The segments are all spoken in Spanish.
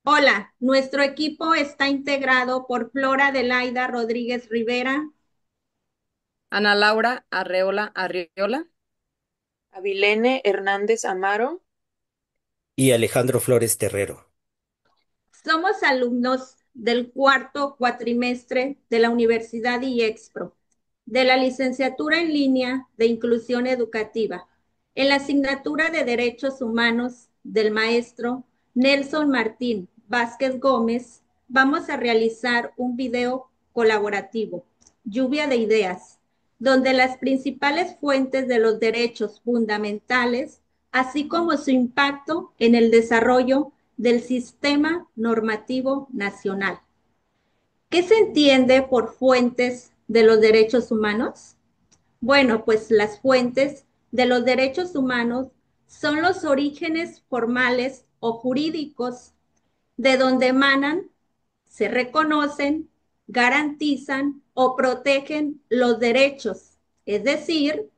Hola, nuestro equipo está integrado por Flora Adelaida Rodríguez Rivera. Ana Laura Arreola Arriola. Avilene Hernández Amaro. Y Alejandro Flores Terrero. Somos alumnos del cuarto cuatrimestre de la Universidad IEXPRO, de la licenciatura en línea de Inclusión Educativa, en la asignatura de Derechos Humanos del maestro Nelson Martín Vázquez Gómez. Vamos a realizar un video colaborativo, Lluvia de Ideas, donde las principales fuentes de los derechos fundamentales, así como su impacto en el desarrollo del sistema normativo nacional. ¿Qué se entiende por fuentes de los derechos humanos? Bueno, pues las fuentes de los derechos humanos son los orígenes formales o jurídicos de donde emanan, se reconocen, garantizan o protegen los derechos, es decir,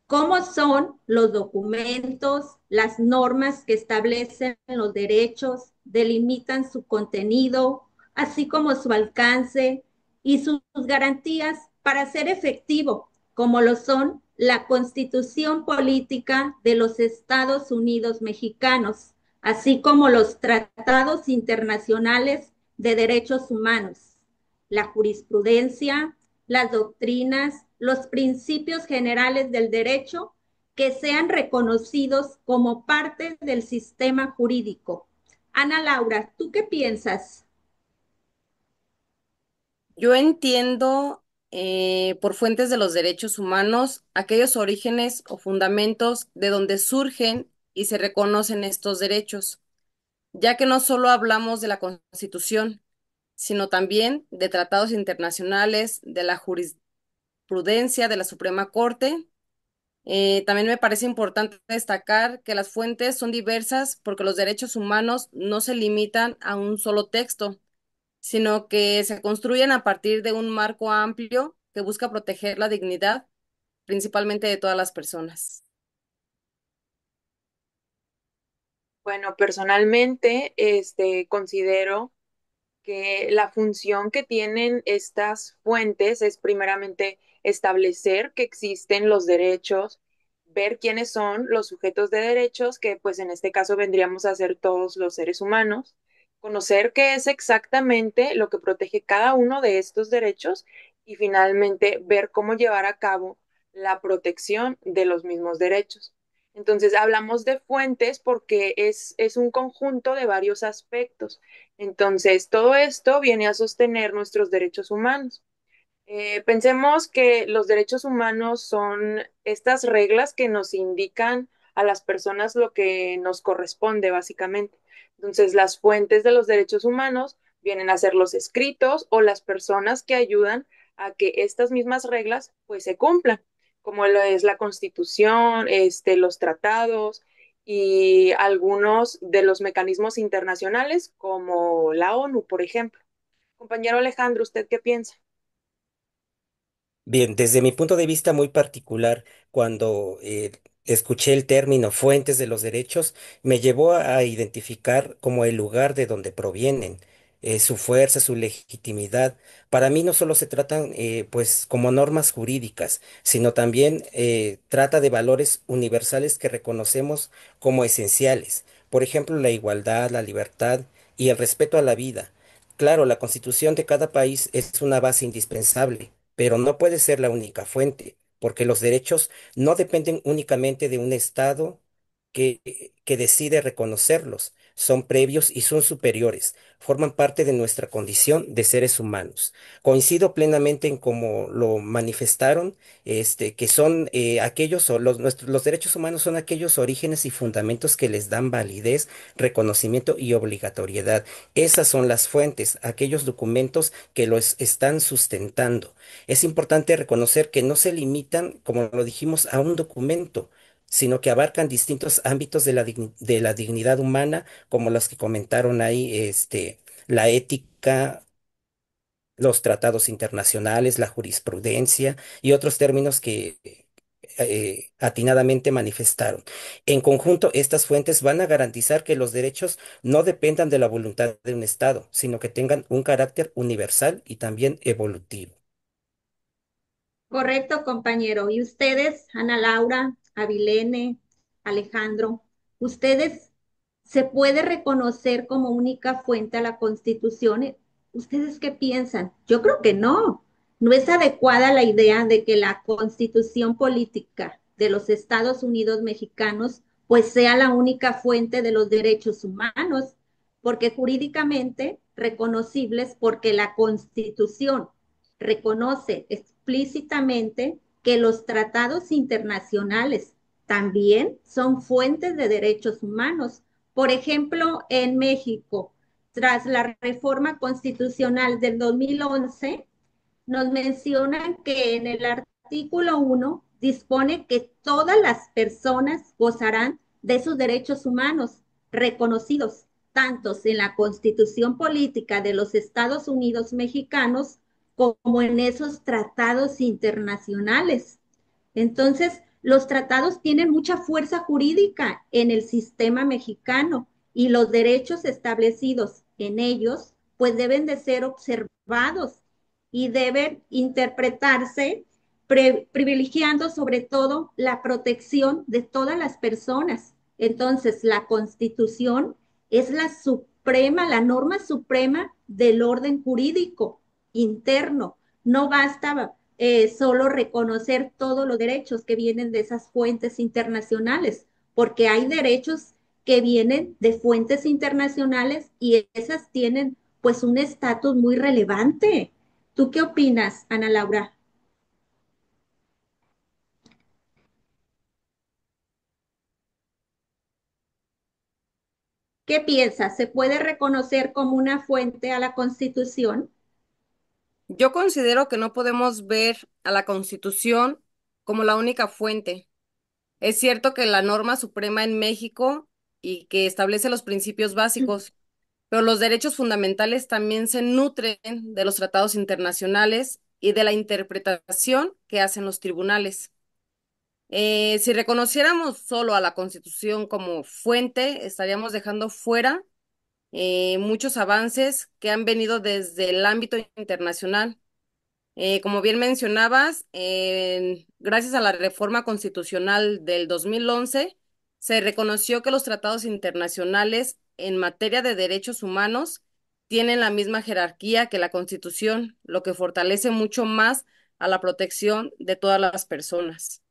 cómo son los documentos, las normas que establecen los derechos, delimitan su contenido, así como su alcance y sus garantías para ser efectivo, como lo son la Constitución Política de los Estados Unidos Mexicanos, así como los tratados internacionales de derechos humanos, la jurisprudencia, las doctrinas, los principios generales del derecho que sean reconocidos como parte del sistema jurídico. Ana Laura, ¿tú qué piensas? Yo entiendo por fuentes de los derechos humanos aquellos orígenes o fundamentos de donde surgen y se reconocen estos derechos, ya que no solo hablamos de la Constitución, sino también de tratados internacionales, de la jurisprudencia de la Suprema Corte. También me parece importante destacar que las fuentes son diversas porque los derechos humanos no se limitan a un solo texto, sino que se construyen a partir de un marco amplio que busca proteger la dignidad, principalmente de todas las personas. Bueno, personalmente, considero que la función que tienen estas fuentes es primeramente establecer que existen los derechos, ver quiénes son los sujetos de derechos, que pues en este caso vendríamos a ser todos los seres humanos, conocer qué es exactamente lo que protege cada uno de estos derechos y finalmente ver cómo llevar a cabo la protección de los mismos derechos. Entonces, hablamos de fuentes porque es un conjunto de varios aspectos. Entonces, todo esto viene a sostener nuestros derechos humanos. Pensemos que los derechos humanos son estas reglas que nos indican a las personas lo que nos corresponde, básicamente. Entonces, las fuentes de los derechos humanos vienen a ser los escritos o las personas que ayudan a que estas mismas reglas pues se cumplan, como lo es la Constitución, los tratados y algunos de los mecanismos internacionales como la ONU, por ejemplo. Compañero Alejandro, ¿usted qué piensa? Bien, desde mi punto de vista muy particular, cuando escuché el término fuentes de los derechos, me llevó a identificar como el lugar de donde provienen, su fuerza, su legitimidad. Para mí no solo se tratan pues como normas jurídicas, sino también trata de valores universales que reconocemos como esenciales. Por ejemplo, la igualdad, la libertad y el respeto a la vida. Claro, la constitución de cada país es una base indispensable, pero no puede ser la única fuente, porque los derechos no dependen únicamente de un Estado que decide reconocerlos, son previos y son superiores, forman parte de nuestra condición de seres humanos. Coincido plenamente en cómo lo manifestaron, que son aquellos, o los derechos humanos son aquellos orígenes y fundamentos que les dan validez, reconocimiento y obligatoriedad. Esas son las fuentes, aquellos documentos que los están sustentando. Es importante reconocer que no se limitan, como lo dijimos, a un documento, sino que abarcan distintos ámbitos de de la dignidad humana, como los que comentaron ahí, la ética, los tratados internacionales, la jurisprudencia y otros términos que atinadamente manifestaron. En conjunto, estas fuentes van a garantizar que los derechos no dependan de la voluntad de un Estado, sino que tengan un carácter universal y también evolutivo. Correcto, compañero. ¿Y ustedes, Ana Laura, Avilene, Alejandro, ustedes se puede reconocer como única fuente a la Constitución? ¿Ustedes qué piensan? Yo creo que no. No es adecuada la idea de que la Constitución política de los Estados Unidos mexicanos pues sea la única fuente de los derechos humanos, porque jurídicamente reconocibles porque la Constitución reconoce explícitamente que los tratados internacionales también son fuentes de derechos humanos. Por ejemplo, en México, tras la reforma constitucional del 2011, nos mencionan que en el artículo 1 dispone que todas las personas gozarán de sus derechos humanos reconocidos, tanto en la Constitución Política de los Estados Unidos Mexicanos como en esos tratados internacionales. Entonces, los tratados tienen mucha fuerza jurídica en el sistema mexicano y los derechos establecidos en ellos pues deben de ser observados y deben interpretarse privilegiando sobre todo la protección de todas las personas. Entonces, la Constitución es la suprema, la norma suprema del orden jurídico interno. No basta solo reconocer todos los derechos que vienen de esas fuentes internacionales, porque hay derechos que vienen de fuentes internacionales y esas tienen pues un estatus muy relevante. ¿Tú qué opinas, Ana Laura? ¿Qué piensas? ¿Se puede reconocer como una fuente a la Constitución? Yo considero que no podemos ver a la Constitución como la única fuente. Es cierto que la norma suprema en México y que establece los principios básicos, pero los derechos fundamentales también se nutren de los tratados internacionales y de la interpretación que hacen los tribunales. Si reconociéramos solo a la Constitución como fuente, estaríamos dejando fuera muchos avances que han venido desde el ámbito internacional. Como bien mencionabas, gracias a la reforma constitucional del 2011, se reconoció que los tratados internacionales en materia de derechos humanos tienen la misma jerarquía que la Constitución, lo que fortalece mucho más a la protección de todas las personas.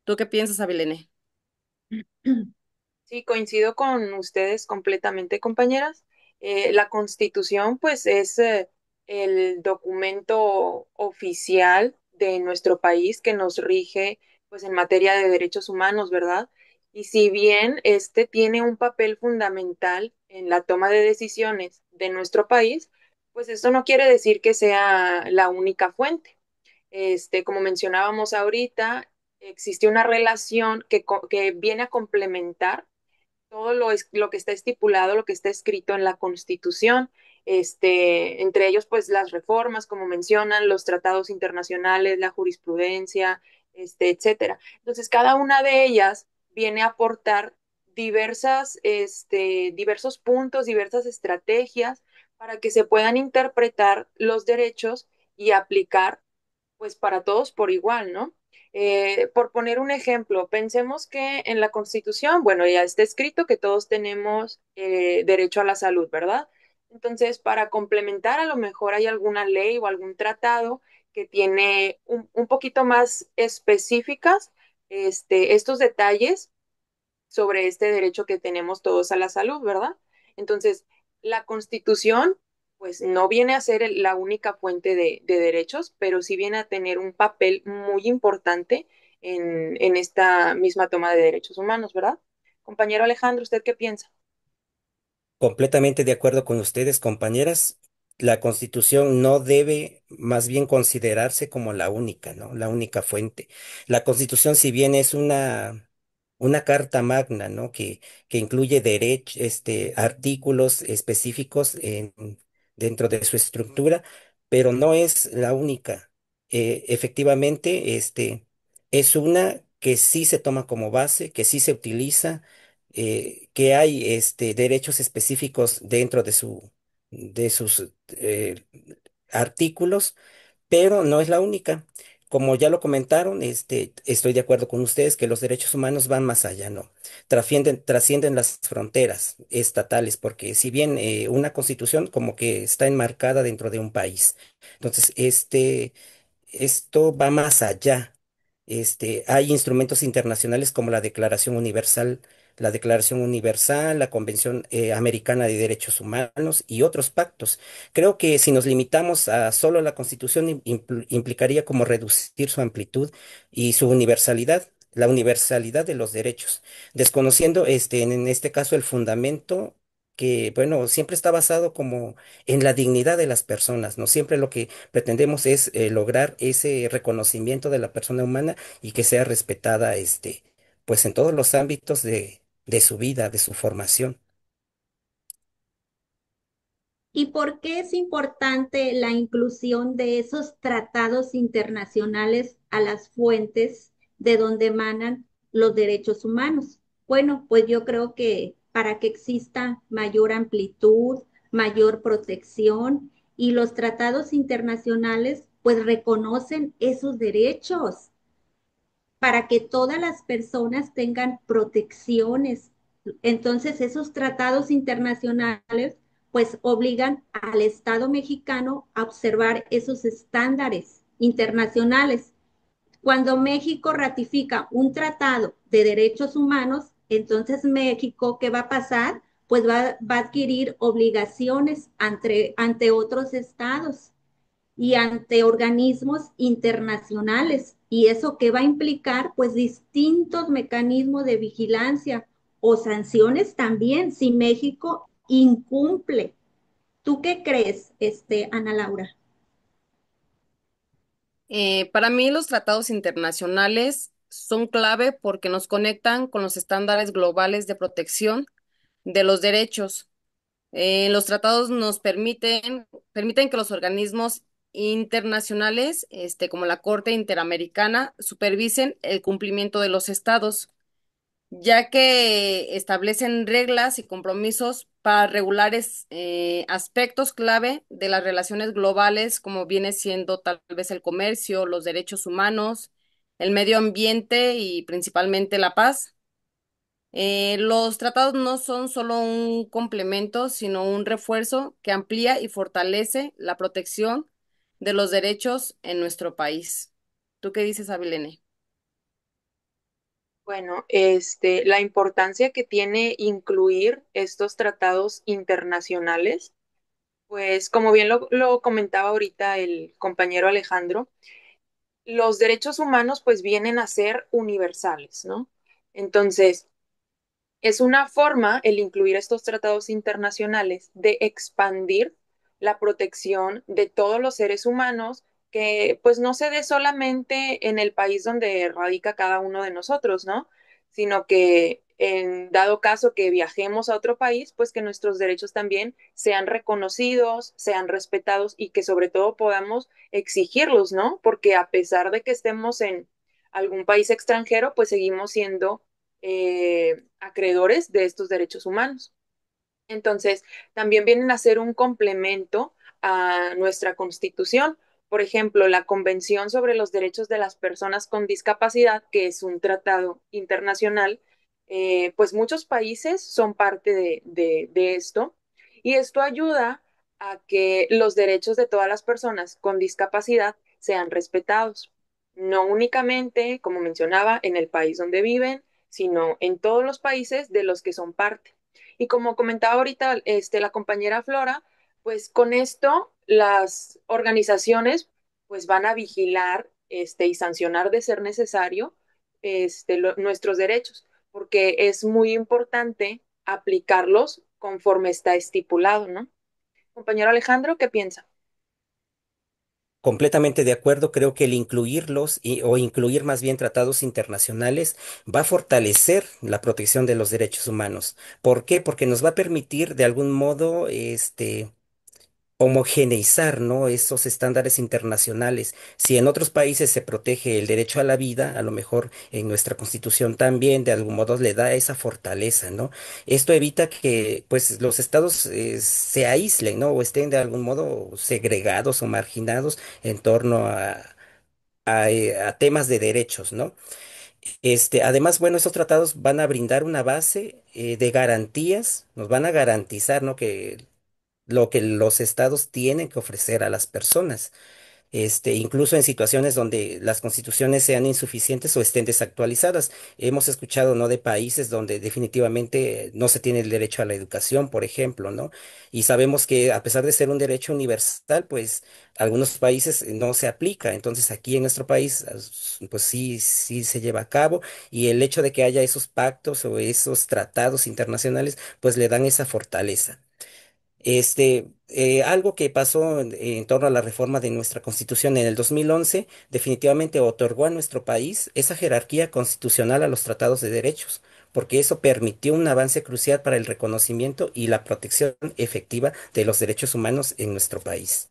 ¿Tú qué piensas, Abilene? Sí, coincido con ustedes completamente, compañeras. La Constitución, pues, es el documento oficial de nuestro país que nos rige, pues, en materia de derechos humanos, ¿verdad? Y si bien este tiene un papel fundamental en la toma de decisiones de nuestro país, pues esto no quiere decir que sea la única fuente. Como mencionábamos ahorita, existe una relación que viene a complementar todo lo que está estipulado, lo que está escrito en la Constitución, entre ellos, pues las reformas, como mencionan, los tratados internacionales, la jurisprudencia, etcétera. Entonces, cada una de ellas viene a aportar diversos puntos, diversas estrategias para que se puedan interpretar los derechos y aplicar pues para todos por igual, ¿no? Por poner un ejemplo, pensemos que en la Constitución, bueno, ya está escrito que todos tenemos derecho a la salud, ¿verdad? Entonces, para complementar, a lo mejor hay alguna ley o algún tratado que tiene un poquito más específicas estos detalles sobre este derecho que tenemos todos a la salud, ¿verdad? Entonces, la Constitución, pues no viene a ser la única fuente de derechos, pero sí viene a tener un papel muy importante en esta misma toma de derechos humanos, ¿verdad? Compañero Alejandro, ¿usted qué piensa? Completamente de acuerdo con ustedes, compañeras. La Constitución no debe más bien considerarse como la única, ¿no? La única fuente. La Constitución, si bien es una carta magna, ¿no? Que incluye derechos, artículos específicos dentro de su estructura, pero no es la única. Efectivamente, Es una que sí se toma como base, que sí se utiliza, que hay derechos específicos dentro de sus artículos, pero no es la única. Como ya lo comentaron, estoy de acuerdo con ustedes que los derechos humanos van más allá, ¿no? Trascienden las fronteras estatales, porque si bien una constitución como que está enmarcada dentro de un país, entonces esto va más allá. Hay instrumentos internacionales como la Declaración Universal, la Convención Americana de Derechos Humanos y otros pactos. Creo que si nos limitamos a solo la Constitución, implicaría como reducir su amplitud y su universalidad, la universalidad de los derechos, desconociendo en este caso el fundamento que, bueno, siempre está basado como en la dignidad de las personas, ¿no? Siempre lo que pretendemos es lograr ese reconocimiento de la persona humana y que sea respetada, pues en todos los ámbitos de su vida, de su formación. ¿Y por qué es importante la inclusión de esos tratados internacionales a las fuentes de donde emanan los derechos humanos? Bueno, pues yo creo que para que exista mayor amplitud, mayor protección y los tratados internacionales pues reconocen esos derechos para que todas las personas tengan protecciones. Entonces, esos tratados internacionales pues obligan al Estado mexicano a observar esos estándares internacionales. Cuando México ratifica un tratado de derechos humanos, entonces México, ¿qué va a pasar? Pues va a adquirir obligaciones ante otros estados y ante organismos internacionales. ¿Y eso qué va a implicar? Pues distintos mecanismos de vigilancia o sanciones también si México incumple. ¿Tú qué crees, Ana Laura? Para mí los tratados internacionales son clave porque nos conectan con los estándares globales de protección de los derechos. Los tratados nos permiten que los organismos internacionales, como la Corte Interamericana, supervisen el cumplimiento de los estados, ya que establecen reglas y compromisos para regular aspectos clave de las relaciones globales, como viene siendo tal vez el comercio, los derechos humanos, el medio ambiente y principalmente la paz. Los tratados no son solo un complemento, sino un refuerzo que amplía y fortalece la protección de los derechos en nuestro país. ¿Tú qué dices, Abilene? Bueno, la importancia que tiene incluir estos tratados internacionales, pues como bien lo comentaba ahorita el compañero Alejandro, los derechos humanos pues vienen a ser universales, ¿no? Entonces, es una forma el incluir estos tratados internacionales de expandir la protección de todos los seres humanos que pues no se dé solamente en el país donde radica cada uno de nosotros, ¿no? Sino que en dado caso que viajemos a otro país, pues que nuestros derechos también sean reconocidos, sean respetados y que sobre todo podamos exigirlos, ¿no? Porque a pesar de que estemos en algún país extranjero, pues seguimos siendo acreedores de estos derechos humanos. Entonces, también vienen a ser un complemento a nuestra Constitución. Por ejemplo, la Convención sobre los Derechos de las Personas con Discapacidad, que es un tratado internacional, pues muchos países son parte de esto y esto ayuda a que los derechos de todas las personas con discapacidad sean respetados, no únicamente, como mencionaba, en el país donde viven, sino en todos los países de los que son parte. Y como comentaba ahorita la compañera Flora, pues con esto las organizaciones pues van a vigilar y sancionar de ser necesario nuestros derechos, porque es muy importante aplicarlos conforme está estipulado, ¿no? Compañero Alejandro, ¿qué piensa? Completamente de acuerdo, creo que el incluirlos o incluir más bien tratados internacionales va a fortalecer la protección de los derechos humanos. ¿Por qué? Porque nos va a permitir de algún modo, homogeneizar, ¿no? Esos estándares internacionales. Si en otros países se protege el derecho a la vida, a lo mejor en nuestra Constitución también de algún modo le da esa fortaleza, ¿no? Esto evita que pues los estados se aíslen, ¿no? O estén de algún modo segregados o marginados en torno a temas de derechos, ¿no? Además, bueno, estos tratados van a brindar una base de garantías, nos van a garantizar, ¿no? Que lo que los estados tienen que ofrecer a las personas, incluso en situaciones donde las constituciones sean insuficientes o estén desactualizadas. Hemos escuchado, ¿no? De países donde definitivamente no se tiene el derecho a la educación, por ejemplo, ¿no? Y sabemos que a pesar de ser un derecho universal, pues algunos países no se aplica. Entonces aquí en nuestro país, pues sí, sí se lleva a cabo y el hecho de que haya esos pactos o esos tratados internacionales, pues le dan esa fortaleza. Algo que pasó en torno a la reforma de nuestra Constitución en el 2011 definitivamente otorgó a nuestro país esa jerarquía constitucional a los tratados de derechos, porque eso permitió un avance crucial para el reconocimiento y la protección efectiva de los derechos humanos en nuestro país.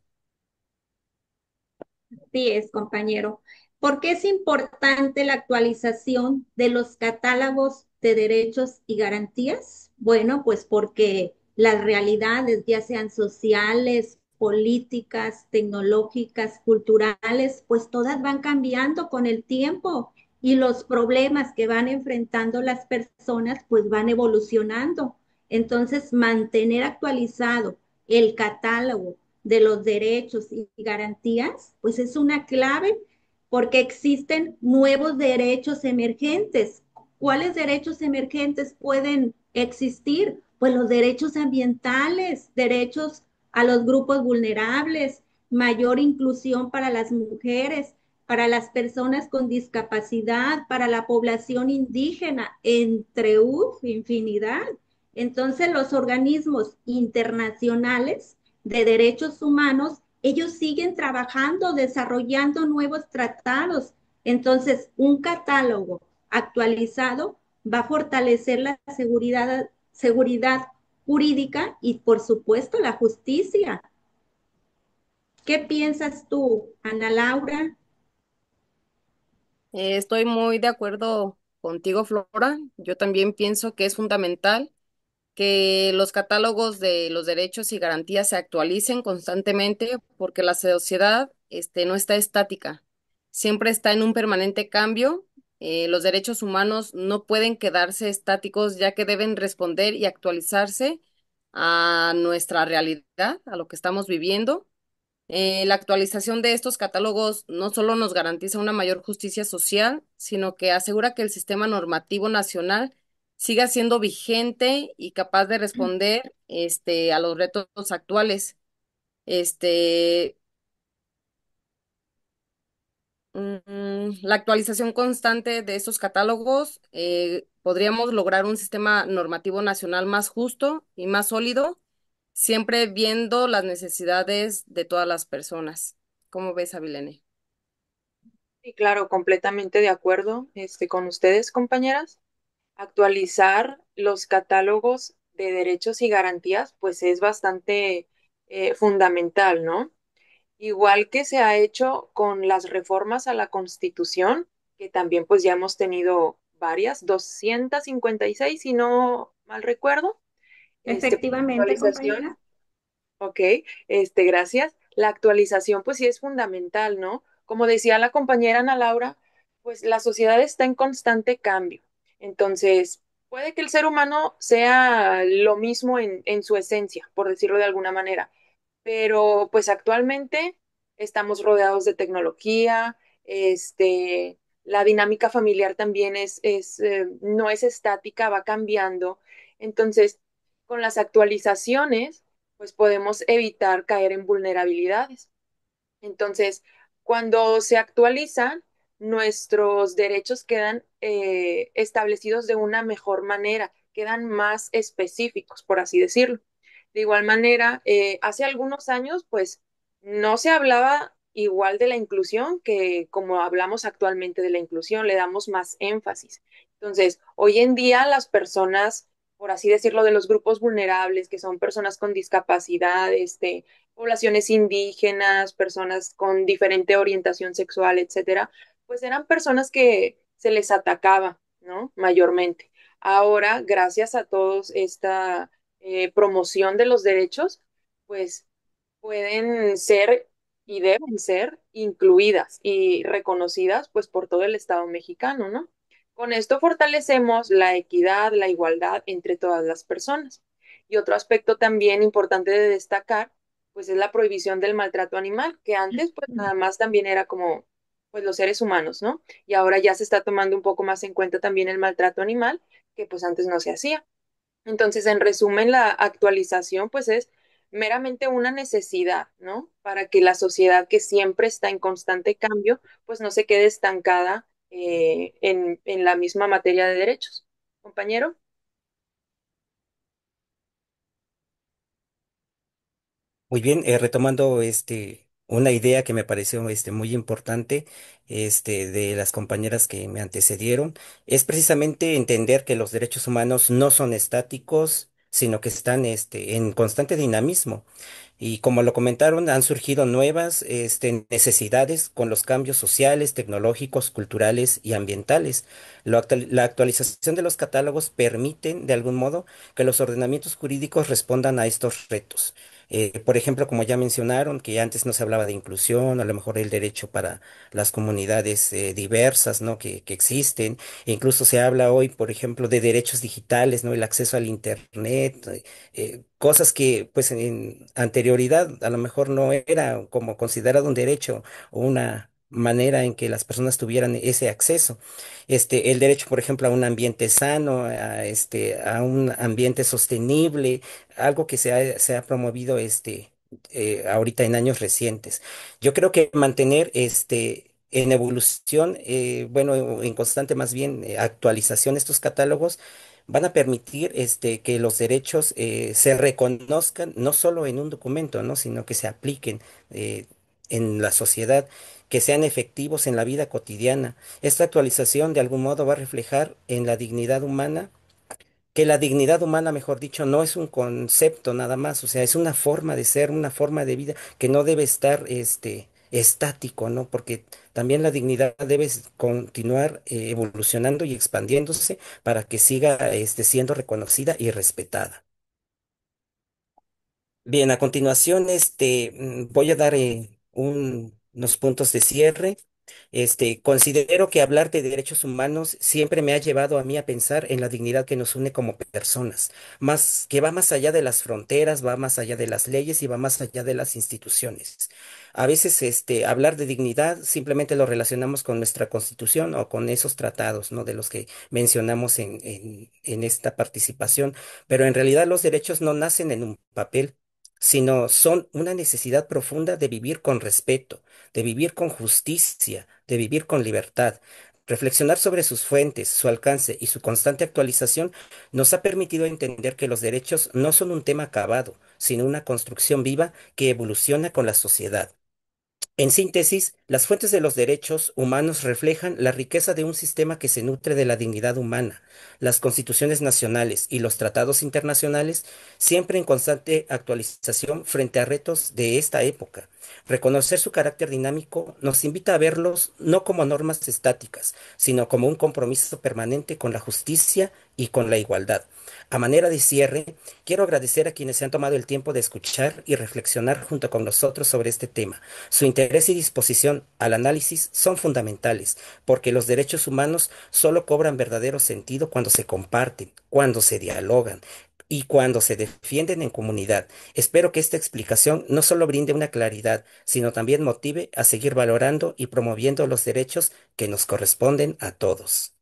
Sí es, compañero. ¿Por qué es importante la actualización de los catálogos de derechos y garantías? Bueno, pues porque las realidades, ya sean sociales, políticas, tecnológicas, culturales, pues todas van cambiando con el tiempo y los problemas que van enfrentando las personas, pues van evolucionando. Entonces, mantener actualizado el catálogo de los derechos y garantías, pues es una clave porque existen nuevos derechos emergentes. ¿Cuáles derechos emergentes pueden existir? Pues los derechos ambientales, derechos a los grupos vulnerables, mayor inclusión para las mujeres, para las personas con discapacidad, para la población indígena, entre infinidad. Entonces, los organismos internacionales de derechos humanos, ellos siguen trabajando, desarrollando nuevos tratados. Entonces, un catálogo actualizado va a fortalecer la seguridad jurídica y, por supuesto, la justicia. ¿Qué piensas tú, Ana Laura? Estoy muy de acuerdo contigo, Flora. Yo también pienso que es fundamental que los catálogos de los derechos y garantías se actualicen constantemente porque la sociedad, no está estática, siempre está en un permanente cambio. Los derechos humanos no pueden quedarse estáticos ya que deben responder y actualizarse a nuestra realidad, a lo que estamos viviendo. La actualización de estos catálogos no solo nos garantiza una mayor justicia social, sino que asegura que el sistema normativo nacional siga siendo vigente y capaz de responder, a los retos actuales. Este, la actualización constante de estos catálogos, podríamos lograr un sistema normativo nacional más justo y más sólido, siempre viendo las necesidades de todas las personas. ¿Cómo ves, Avilene? Y claro, completamente de acuerdo, con ustedes, compañeras. Actualizar los catálogos de derechos y garantías, pues es bastante fundamental, ¿no? Igual que se ha hecho con las reformas a la Constitución, que también pues ya hemos tenido varias, 256, si no mal recuerdo, Efectivamente, actualización. compañera. Ok, gracias. La actualización, pues sí es fundamental, ¿no? Como decía la compañera Ana Laura, pues la sociedad está en constante cambio. Entonces, puede que el ser humano sea lo mismo en su esencia, por decirlo de alguna manera, pero pues actualmente estamos rodeados de tecnología, la dinámica familiar también no es estática, va cambiando. Entonces, con las actualizaciones, pues podemos evitar caer en vulnerabilidades. Entonces, cuando se actualizan, nuestros derechos quedan establecidos de una mejor manera, quedan más específicos, por así decirlo. De igual manera, hace algunos años, pues no se hablaba igual de la inclusión que como hablamos actualmente de la inclusión, le damos más énfasis. Entonces, hoy en día las personas por así decirlo, de los grupos vulnerables, que son personas con discapacidad, poblaciones indígenas, personas con diferente orientación sexual, etcétera, pues eran personas que se les atacaba, ¿no? Mayormente. Ahora, gracias a todos esta promoción de los derechos, pues pueden ser y deben ser incluidas y reconocidas pues por todo el Estado mexicano, ¿no? Con esto fortalecemos la equidad, la igualdad entre todas las personas. Y otro aspecto también importante de destacar, pues es la prohibición del maltrato animal, que antes pues nada más también era como pues los seres humanos, ¿no? Y ahora ya se está tomando un poco más en cuenta también el maltrato animal, que pues antes no se hacía. Entonces, en resumen, la actualización pues es meramente una necesidad, ¿no? Para que la sociedad que siempre está en constante cambio, pues no se quede estancada en la misma materia de derechos. Compañero. Muy bien, retomando una idea que me pareció muy importante de las compañeras que me antecedieron, es precisamente entender que los derechos humanos no son estáticos, sino que están en constante dinamismo. Y como lo comentaron, han surgido nuevas necesidades con los cambios sociales, tecnológicos, culturales y ambientales. La actualización de los catálogos permiten, de algún modo, que los ordenamientos jurídicos respondan a estos retos. Por ejemplo, como ya mencionaron, que antes no se hablaba de inclusión, a lo mejor el derecho para las comunidades diversas, ¿no? Que existen. E incluso se habla hoy, por ejemplo, de derechos digitales, ¿no? El acceso al Internet, cosas que, pues, en anterioridad a lo mejor no era como considerado un derecho o una manera en que las personas tuvieran ese acceso. El derecho, por ejemplo, a un ambiente sano, a un ambiente sostenible, algo que se ha promovido ahorita en años recientes. Yo creo que mantener en evolución, bueno, en constante más bien actualización estos catálogos van a permitir que los derechos se reconozcan no solo en un documento, ¿no? Sino que se apliquen eh, en la sociedad, que sean efectivos en la vida cotidiana. Esta actualización de algún modo va a reflejar en la dignidad humana, que la dignidad humana, mejor dicho, no es un concepto nada más, o sea, es una forma de ser, una forma de vida que no debe estar estático, ¿no? Porque también la dignidad debe continuar evolucionando y expandiéndose para que siga siendo reconocida y respetada. Bien, a continuación, voy a dar unos puntos de cierre. Considero que hablar de derechos humanos siempre me ha llevado a mí a pensar en la dignidad que nos une como personas, que va más allá de las fronteras, va más allá de las leyes y va más allá de las instituciones. A veces, hablar de dignidad simplemente lo relacionamos con nuestra Constitución o con esos tratados, ¿no? De los que mencionamos en esta participación, pero en realidad los derechos no nacen en un papel, sino son una necesidad profunda de vivir con respeto, de vivir con justicia, de vivir con libertad. Reflexionar sobre sus fuentes, su alcance y su constante actualización nos ha permitido entender que los derechos no son un tema acabado, sino una construcción viva que evoluciona con la sociedad. En síntesis, las fuentes de los derechos humanos reflejan la riqueza de un sistema que se nutre de la dignidad humana. Las constituciones nacionales y los tratados internacionales, siempre en constante actualización frente a retos de esta época. Reconocer su carácter dinámico nos invita a verlos no como normas estáticas, sino como un compromiso permanente con la justicia y con la igualdad. A manera de cierre, quiero agradecer a quienes se han tomado el tiempo de escuchar y reflexionar junto con nosotros sobre este tema. Su interés y disposición al análisis son fundamentales, porque los derechos humanos solo cobran verdadero sentido cuando se comparten, cuando se dialogan y cuando se defienden en comunidad. Espero que esta explicación no solo brinde una claridad, sino también motive a seguir valorando y promoviendo los derechos que nos corresponden a todos.